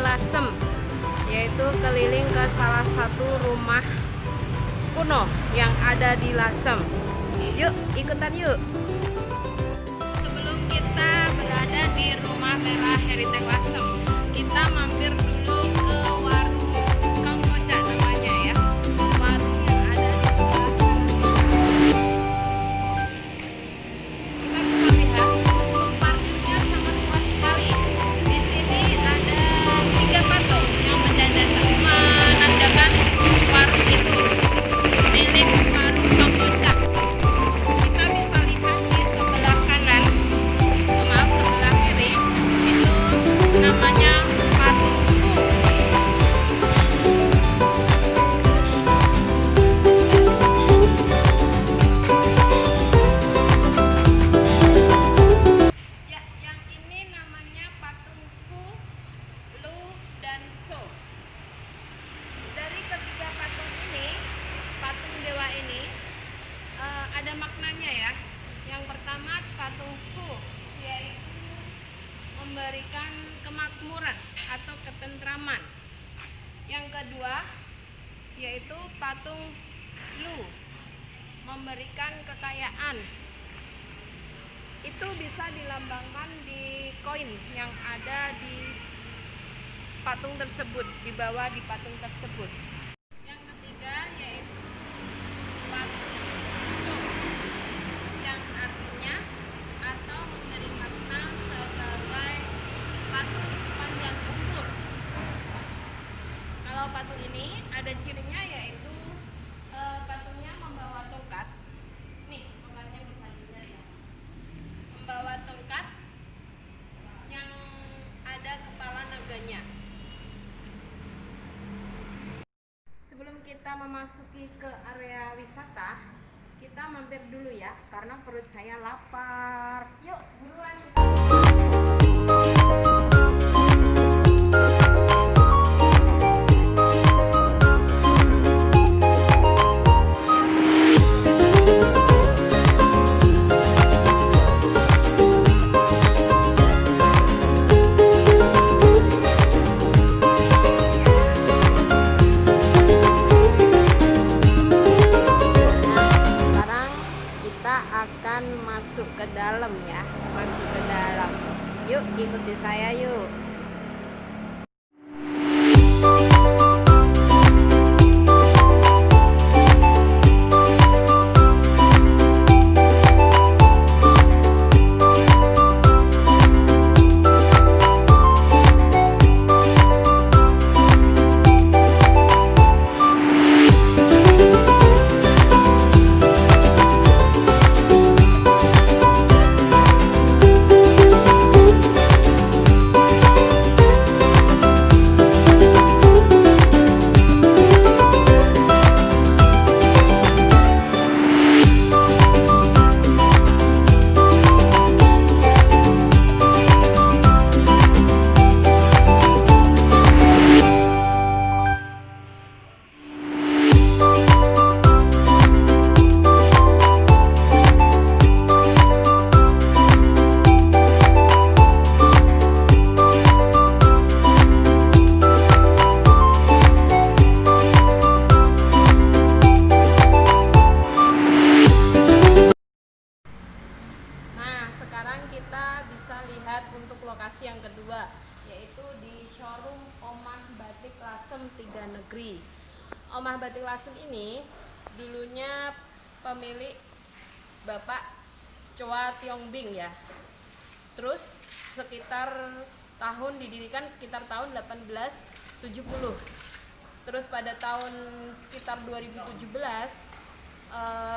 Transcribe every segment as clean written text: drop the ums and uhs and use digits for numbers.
Lasem, yaitu keliling ke salah satu rumah kuno yang ada di Lasem. Yuk, ikutan yuk. Sebelum kita berada di rumah merah Heritage Lasem, kita mampir dulu ke warung Kang Koca namanya ya. Warung yang ada di sebelah sana. Kita bisa lihat untuk parkirnya sangat luas sekali. Di sini ada 3 patung yang menandakan warung itu milik warung Kang Koca. Kita bisa lihat di sebelah kanan, maaf sebelah kiri, itu namanya patung Fu. Ya, yang ini namanya patung Fu, Lu, dan So. Dari ketiga patung ini, patung dewa ini ada maknanya ya. Yang pertama patung Fu, yaitu memberikan kemakmuran atau ketentraman. Yang kedua yaitu patung Lu, memberikan kekayaan. Itu bisa dilambangkan di koin yang ada di patung tersebut, dibawa di patung tersebut. Yang ketiga yaitu patung So, yang artinya atau memberi makna sebagai patung panjang umur. Kalau patung ini ada cirinya yaitu patungnya membawa tongkat. Nih, tongkatnya bisa dilihat ya. Membawa tongkat yang ada kepala naganya. Sebelum kita memasuki ke area wisata, kita mampir dulu ya, karena perut saya lapar. Yuk, buruan. Akan masuk ke dalam ya, masuk ke dalam. Yuk, ikuti saya yuk. Untuk lokasi yang kedua, yaitu di showroom Omah Batik Lasem 3 Negeri. Omah Batik Lasem ini dulunya pemilik Bapak Choa Tiong Bing ya. Terus didirikan sekitar tahun 1870. Terus pada tahun sekitar 2017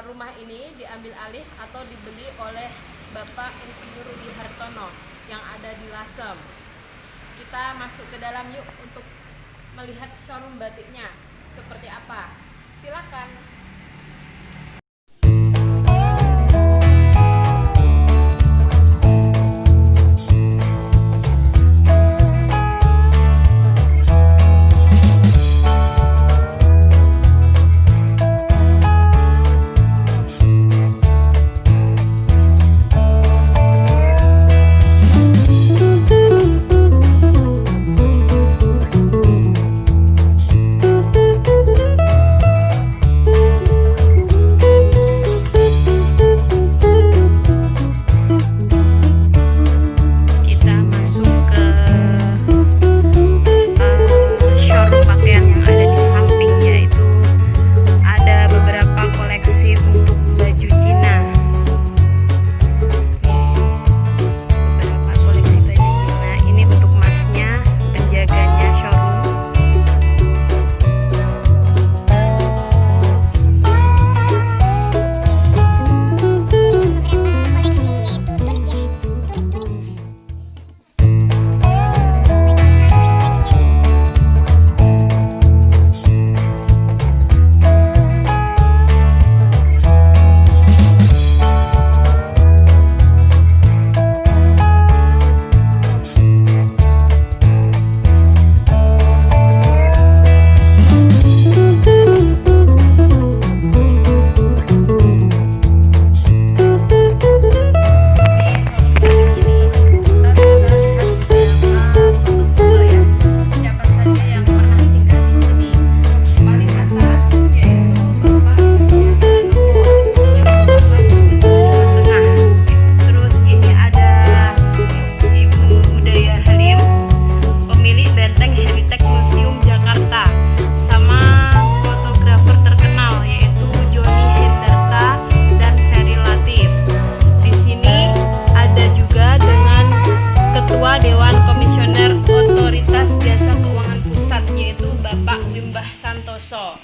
rumah ini diambil alih atau dibeli oleh Bapak Insinyur Rudi Hartono yang ada di Lasem. Kita masuk ke dalam yuk untuk melihat showroom batiknya seperti apa. Silakan. Sudarsono.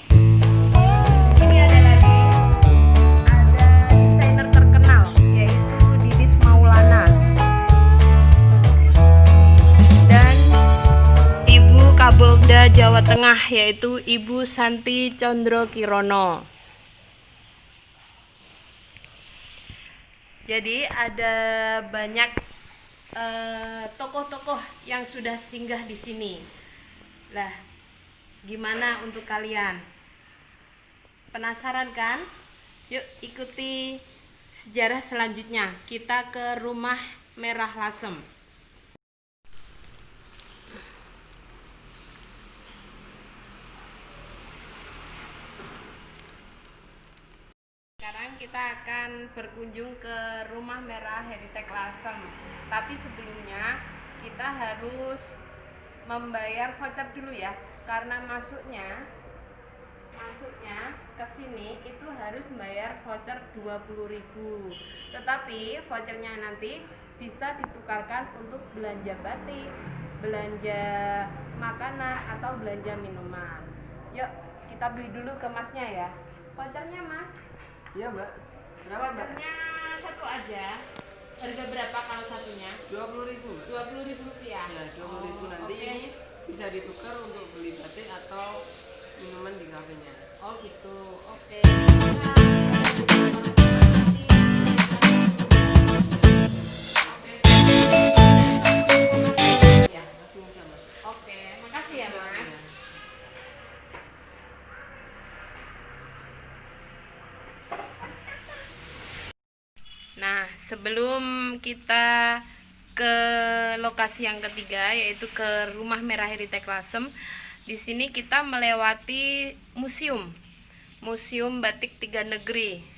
Ini ada lagi, ada desainer terkenal yaitu Didit Maulana dan Ibu Kapolda Jawa Tengah yaitu Ibu Santi Condrokirono. Jadi ada banyak tokoh-tokoh yang sudah singgah di sini. Lah, gimana untuk kalian? Penasaran kan? Yuk ikuti sejarah selanjutnya. Kita ke Rumah Merah Lasem. Sekarang kita akan berkunjung ke Rumah Merah Heritage Lasem. Tapi sebelumnya kita harus membayar voucher dulu ya, karena masuknya ke sini itu harus membayar voucher 20.000. Tetapi vouchernya nanti bisa ditukarkan untuk belanja batik, belanja makanan atau belanja minuman. Yuk kita beli dulu ke masnya ya. Vouchernya mas? Iya mbak. Berapa mbak? Vouchernya satu aja. Harga berapa kalau satunya? 20.000. 20.000 rupiah. Ya 20.000 nanti okay. Ini bisa ditukar untuk beli batik atau minuman di kafenya. Oh gitu. Oke. Ya. Langsung aja mbak. Oke, makasih ya mas. Ya. Nah, sebelum kita ke lokasi yang ketiga yaitu ke Rumah Merah Heritage Lasem, di sini kita melewati Museum Batik Tiga Negeri.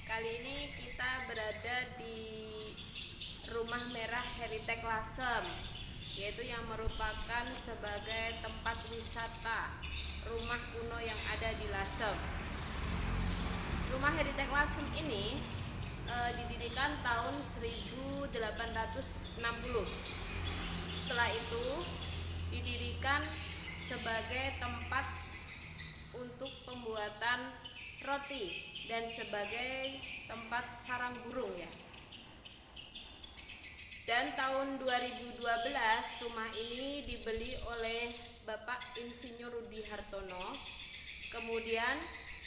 Kali ini kita berada di Rumah Merah Heritage Lasem, yaitu yang merupakan sebagai tempat wisata rumah kuno yang ada di Lasem. Rumah Heritage Lasem ini didirikan tahun 1860. Setelah itu didirikan sebagai tempat untuk pembuatan roti dan sebagai tempat sarang burung ya. Dan tahun 2012 rumah ini dibeli oleh Bapak Insinyur Rudi Hartono, kemudian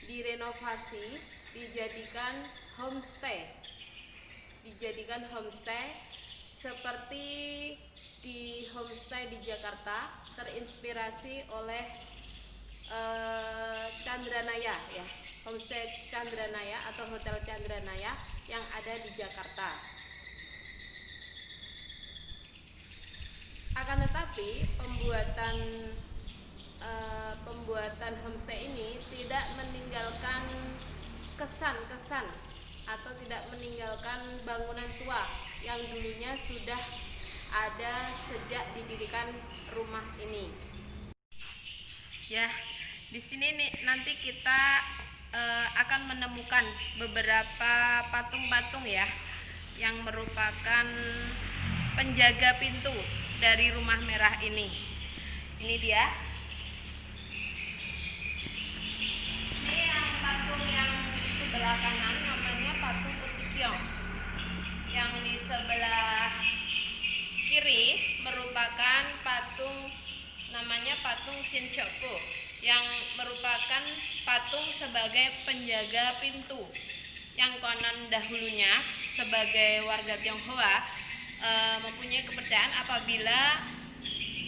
direnovasi, dijadikan homestay seperti di homestay di Jakarta, terinspirasi oleh Chandranaya ya, homestay Chandranaya atau hotel Chandranaya yang ada di Jakarta. Akan tetapi pembuatan homestay ini tidak meninggalkan kesan-kesan atau tidak meninggalkan bangunan tua yang dulunya sudah ada sejak didirikan rumah ini. Ya, di sini nih nanti kita akan menemukan beberapa patung-patung ya yang merupakan penjaga pintu dari Rumah Merah ini. Ini dia. Ini yang patung yang di sebelah kanan namanya patung Utikyong. Yang di sebelah patung Chin Shoku yang merupakan patung sebagai penjaga pintu, yang konon dahulunya sebagai warga Tionghoa mempunyai kepercayaan apabila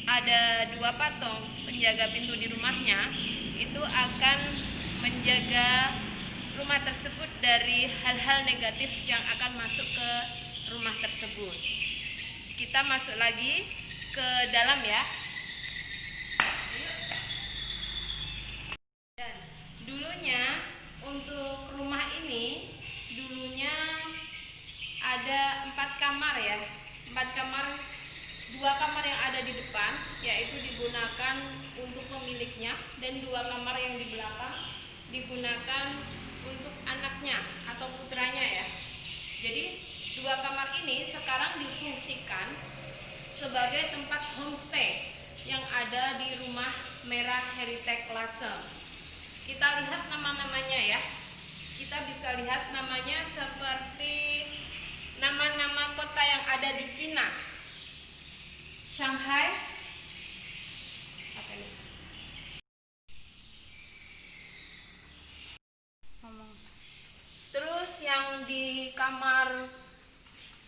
ada dua patung penjaga pintu di rumahnya, itu akan menjaga rumah tersebut dari hal-hal negatif yang akan masuk ke rumah tersebut. Kita masuk lagi ke dalam ya. Dan dulunya untuk rumah ini dulunya ada 4 kamar ya. 4 kamar, 2 kamar yang ada di depan yaitu digunakan untuk pemiliknya, dan 2 kamar yang di belakang digunakan untuk anaknya atau putranya ya. Jadi 2 kamar ini sekarang difungsikan sebagai tempat homestay yang ada di Rumah Merah Heritage Lasem. Kita lihat nama-namanya ya. Kita bisa lihat namanya seperti nama-nama kota yang ada di Cina. Shanghai. Apa ini? Terus yang di kamar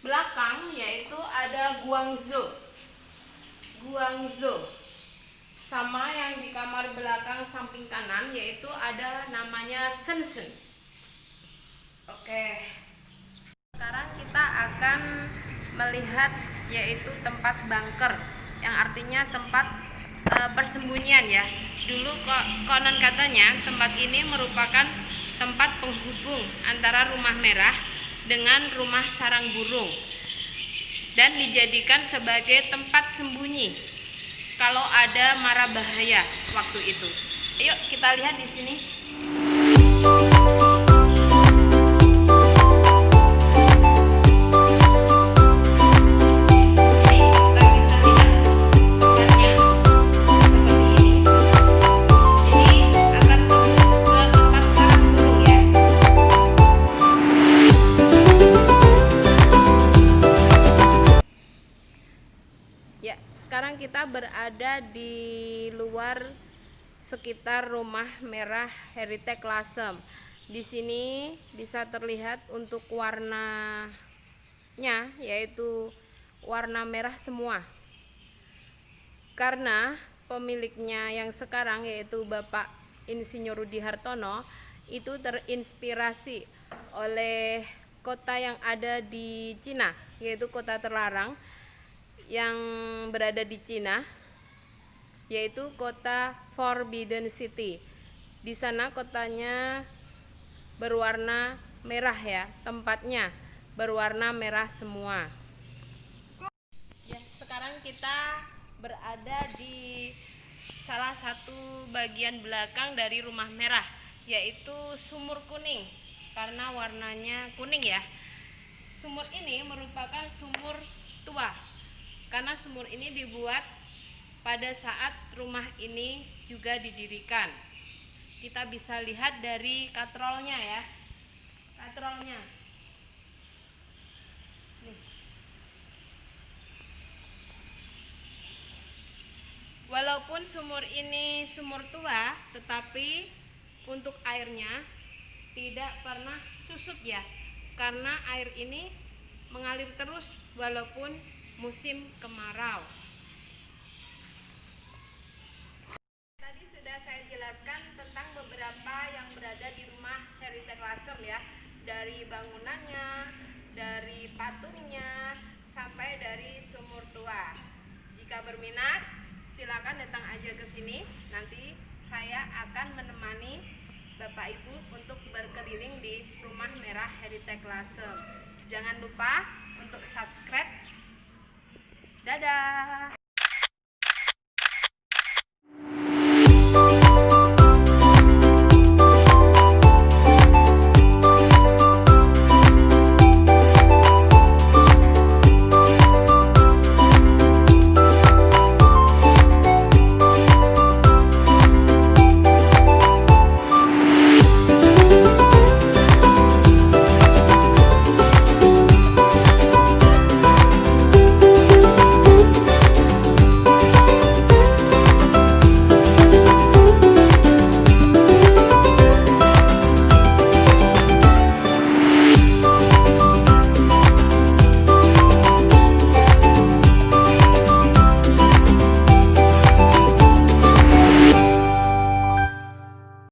belakang yaitu ada Guangzhou. Sama yang di kamar belakang samping kanan yaitu ada namanya Shenzhen. Oke. Sekarang kita akan melihat yaitu tempat bunker, yang artinya tempat persembunyian ya. Dulu konon katanya tempat ini merupakan tempat penghubung antara Rumah Merah dengan Rumah Sarang Burung, dan dijadikan sebagai tempat sembunyi kalau ada mara bahaya waktu itu. Ayo kita lihat di sini. Sekarang kita berada di luar sekitar Rumah Merah Heritage Lasem. Di sini bisa terlihat untuk warnanya yaitu warna merah semua. Karena pemiliknya yang sekarang yaitu Bapak Insinyur Rudi Hartono itu terinspirasi oleh kota yang ada di Cina, yaitu kota terlarang yang berada di Cina, yaitu kota Forbidden City. Di sana kotanya berwarna merah ya, tempatnya berwarna merah semua. Ya, sekarang kita berada di salah satu bagian belakang dari Rumah Merah, yaitu sumur kuning, karena warnanya kuning ya. Sumur ini merupakan sumur tua, karena sumur ini dibuat pada saat rumah ini juga didirikan. Kita bisa lihat dari katrolnya ya. Katrolnya. Nih. Walaupun sumur ini sumur tua, tetapi untuk airnya tidak pernah susut ya. Karena air ini mengalir terus walaupun musim kemarau. Tadi sudah saya jelaskan tentang beberapa yang berada di Rumah Heritage Lasem ya, dari bangunannya, dari patungnya, sampai dari sumur tua. Jika berminat, silakan datang aja ke sini. Nanti saya akan menemani Bapak Ibu untuk berkeliling di Rumah Merah Heritage Lasem. Jangan lupa untuk subscribe. Dadah.